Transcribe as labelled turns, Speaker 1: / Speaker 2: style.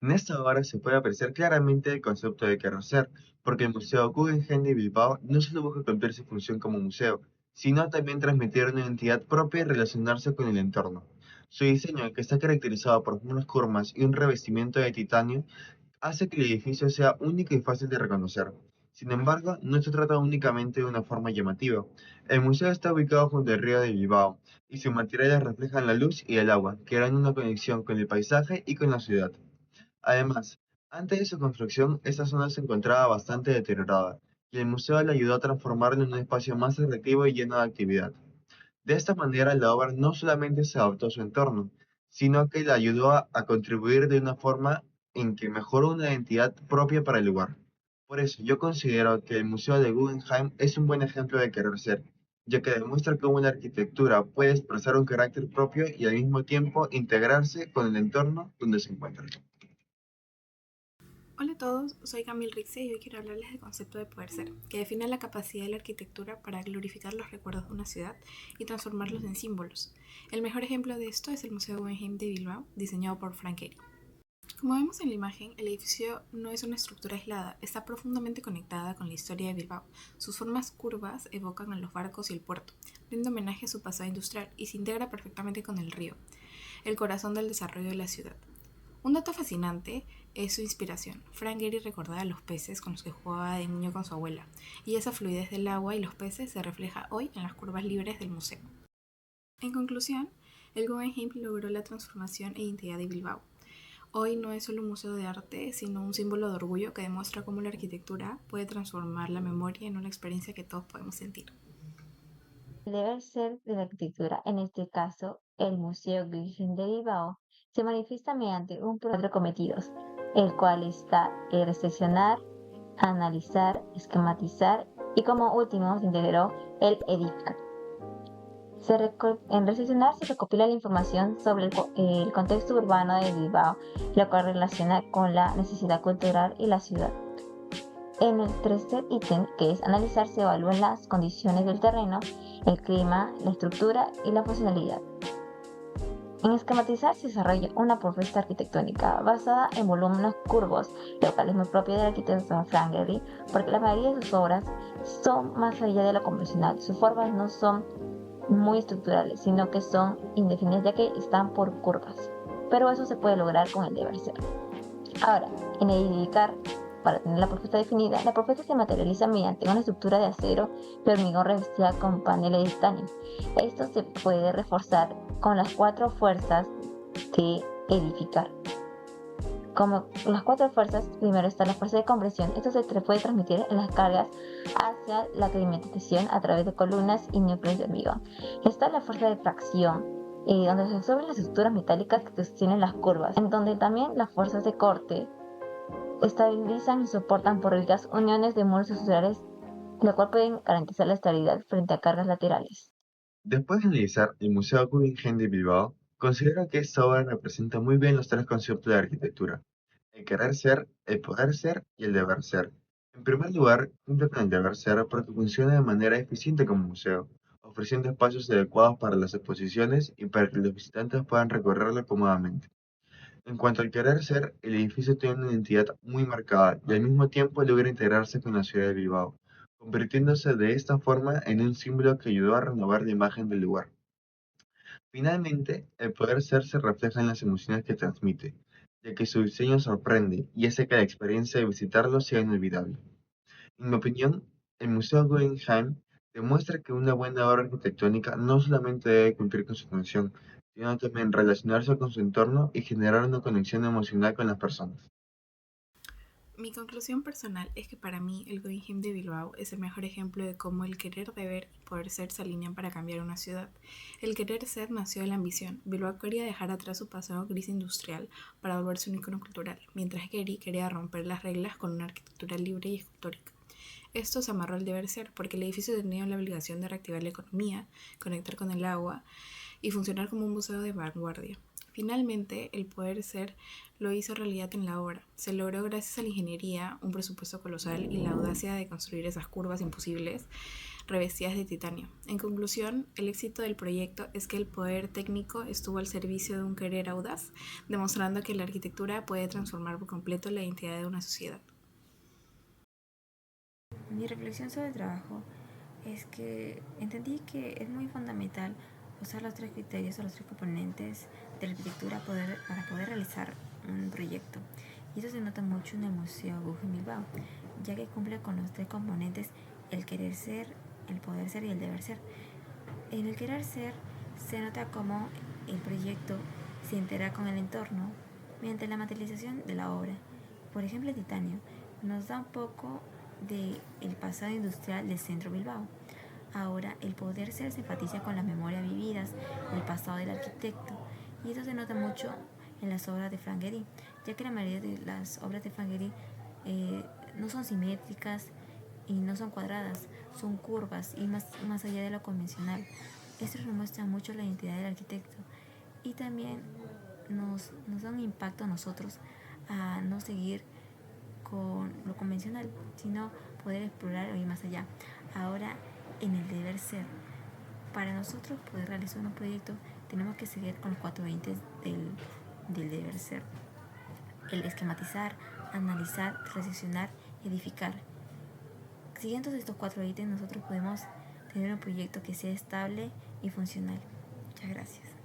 Speaker 1: En esta obra se puede apreciar claramente el concepto de querer ser, porque el Museo Guggenheim de Bilbao no solo busca cumplir su función como museo, sino también transmitir una identidad propia y relacionarse con el entorno. Su diseño, que está caracterizado por unas curvas y un revestimiento de titanio, hace que el edificio sea único y fácil de reconocer. Sin embargo, no se trata únicamente de una forma llamativa. El museo está ubicado junto al río de Bilbao, y sus materiales reflejan la luz y el agua, creando una conexión con el paisaje y con la ciudad. Además, antes de su construcción, esta zona se encontraba bastante deteriorada, y el museo le ayudó a transformarlo en un espacio más atractivo y lleno de actividad. De esta manera, la obra no solamente se adaptó a su entorno, sino que le ayudó a contribuir de una forma en que mejoró una identidad propia para el lugar. Por eso, yo considero que el Museo de Guggenheim es un buen ejemplo de querer ser, ya que demuestra cómo la arquitectura puede expresar un carácter propio y al mismo tiempo integrarse con el entorno donde se encuentra.
Speaker 2: Hola a todos, soy Camille Rixe y hoy quiero hablarles del concepto de poder ser, que define la capacidad de la arquitectura para glorificar los recuerdos de una ciudad y transformarlos en símbolos. El mejor ejemplo de esto es el Museo Guggenheim de Bilbao, diseñado por Frank Gehry. Como vemos en la imagen, el edificio no es una estructura aislada, está profundamente conectada con la historia de Bilbao. Sus formas curvas evocan a los barcos y el puerto, rinde homenaje a su pasado industrial y se integra perfectamente con el río, el corazón del desarrollo de la ciudad. Un dato fascinante es su inspiración. Frank Gehry recordaba a los peces con los que jugaba de niño con su abuela, y esa fluidez del agua y los peces se refleja hoy en las curvas libres del museo. En conclusión, el Guggenheim logró la transformación e identidad de Bilbao. Hoy no es solo un museo de arte, sino un símbolo de orgullo que demuestra cómo la arquitectura puede transformar la memoria en una experiencia que todos podemos sentir.
Speaker 3: El deber ser de la arquitectura, en este caso el Museo Guggenheim de Bilbao, se manifiesta mediante un cuatro cometidos, el cual está el recepcionar, analizar, esquematizar y como último se integró el edificar. En recepcionar se recopila la información sobre el contexto urbano de Bilbao, lo cual relaciona con la necesidad cultural y la ciudad. En el tercer ítem, que es analizar, se evalúan las condiciones del terreno, el clima, la estructura y la funcionalidad. En esquematizar se desarrolla una propuesta arquitectónica basada en volúmenes curvos, lo cual es muy propio del arquitecto Frank Gehry, porque la mayoría de sus obras son más allá de lo convencional. Sus formas no son muy estructurales, sino que son indefinidas ya que están por curvas. Pero eso se puede lograr con el deber ser. Ahora, en edificar, para tener la propuesta definida, la propuesta se materializa mediante una estructura de acero y hormigón revestida con paneles de titanio. Esto se puede reforzar con las cuatro fuerzas de edificar. Como las cuatro fuerzas, primero está la fuerza de compresión. Esto se puede transmitir en las cargas hacia la climatización a través de columnas y núcleos de hormigón. Está la fuerza de tracción, donde se absorben las estructuras metálicas que sostienen las curvas, en donde también las fuerzas de corte estabilizan y soportan por ricas uniones de muros estructurales, lo cual pueden garantizar la estabilidad frente a cargas laterales.
Speaker 1: Después de analizar el Museo Guggenheim de Bilbao, considero que esta obra representa muy bien los tres conceptos de arquitectura: el querer ser, el poder ser y el deber ser. En primer lugar, cumple con el deber ser porque funciona de manera eficiente como museo, ofreciendo espacios adecuados para las exposiciones y para que los visitantes puedan recorrerlo cómodamente. En cuanto al querer ser, el edificio tiene una identidad muy marcada y al mismo tiempo logra integrarse con la ciudad de Bilbao, convirtiéndose de esta forma en un símbolo que ayudó a renovar la imagen del lugar. Finalmente, el poder ser se refleja en las emociones que transmite, ya que su diseño sorprende y hace que la experiencia de visitarlo sea inolvidable. En mi opinión, el Museo Guggenheim demuestra que una buena obra arquitectónica no solamente debe cumplir con su función, sino también relacionarse con su entorno y generar una conexión emocional con las personas.
Speaker 2: Mi conclusión personal es que para mí el Guggenheim de Bilbao es el mejor ejemplo de cómo el querer, deber y poder ser se alinean para cambiar una ciudad. El querer ser nació de la ambición. Bilbao quería dejar atrás su pasado gris industrial para volverse un icono cultural, mientras Gehry quería romper las reglas con una arquitectura libre y escultórica. Esto se amarró al deber ser porque el edificio tenía la obligación de reactivar la economía, conectar con el agua y funcionar como un museo de vanguardia. Finalmente, el poder ser lo hizo realidad en la obra. Se logró gracias a la ingeniería, un presupuesto colosal y la audacia de construir esas curvas imposibles revestidas de titanio. En conclusión, el éxito del proyecto es que el poder técnico estuvo al servicio de un querer audaz, demostrando que la arquitectura puede transformar por completo la identidad de una sociedad.
Speaker 4: Mi reflexión sobre el trabajo es que entendí que es muy fundamental usar los 3 criterios o los 3 componentes de la arquitectura para poder realizar un proyecto. Y eso se nota mucho en el Museo Guggenheim Bilbao, ya que cumple con los 3 componentes: el querer ser, el poder ser y el deber ser. En el querer ser se nota cómo el proyecto se integra con el entorno mediante la materialización de la obra. Por ejemplo, el titanio nos da un poco del pasado industrial del centro Bilbao. Ahora, el poder ser se enfatiza con las memorias vividas, el pasado del arquitecto, y eso se nota mucho en las obras de Frank Gehry, ya que la mayoría de las obras de Frank Gehry no son simétricas y no son cuadradas, son curvas y más allá de lo convencional. Esto nos muestra mucho la identidad del arquitecto y también nos da un impacto a nosotros a no seguir con lo convencional, sino poder explorar y ir más allá. Ahora, en el deber ser, para nosotros poder realizar un proyecto tenemos que seguir con los 4 20 del deber ser: el esquematizar, analizar, reflexionar, edificar. Siguiendo estos 4 ítems, nosotros podemos tener un proyecto que sea estable y funcional. Muchas gracias.